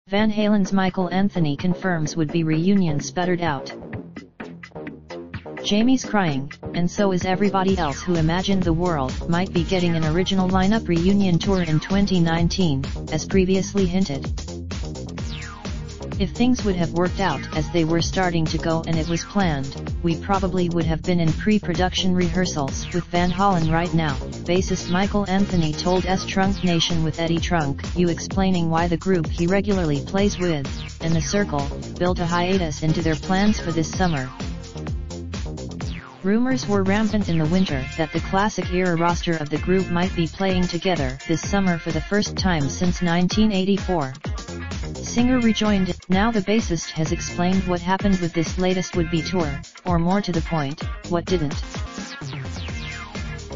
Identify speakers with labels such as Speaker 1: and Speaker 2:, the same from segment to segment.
Speaker 1: Van Halen's Michael Anthony confirms would-be reunion sputtered out. Jamie's crying, and so is everybody else who imagined the world might be getting an original lineup reunion tour in 2019, as previously hinted. If things would have worked out as they were starting to go and it was planned, we probably would have been in pre-production rehearsals with Van Halen right now, bassist Michael Anthony told S-Trunk Nation with Eddie Trunk, explaining why the group he regularly plays with, and The Circle, built a hiatus into their plans for this summer. Rumors were rampant in the winter that the classic-era roster of the group might be playing together this summer for the first time since 1984. Singer rejoined, now the bassist has explained what happened with this latest would-be tour, or more to the point, what didn't.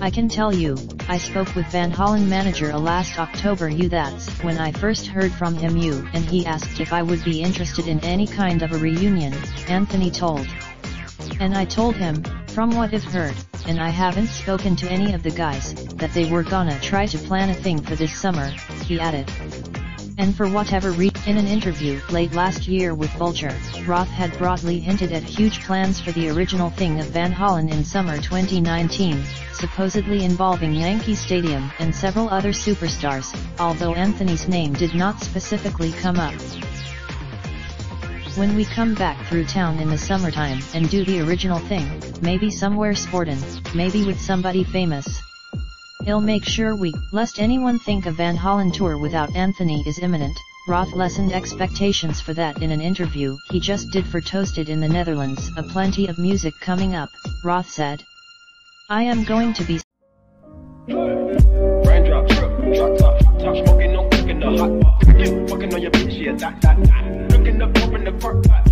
Speaker 1: I can tell you, I spoke with Van Halen manager last October. That's when I first heard from him. And he asked if I would be interested in any kind of a reunion, Anthony told. And I told him, from what I've heard, and I haven't spoken to any of the guys, that they were gonna try to plan a thing for this summer, he added. And for whatever reason, in an interview late last year with Vulture, Roth had broadly hinted at huge plans for the original thing of Van Halen in summer 2019, supposedly involving Yankee Stadium and several other superstars, although Anthony's name did not specifically come up. When we come back through town in the summertime and do the original thing, maybe somewhere sportin', maybe with somebody famous. He'll make sure lest anyone think a Van Halen tour without Anthony is imminent. Roth lessened expectations for that in an interview he just did for Toasted in the Netherlands. A plenty of music coming up, Roth said. I am going to be
Speaker 2: raindrop, drop top, smoking, no cooking the hot pot. Fucking on your bitch, yeah, that. Looking up, open the park, pot.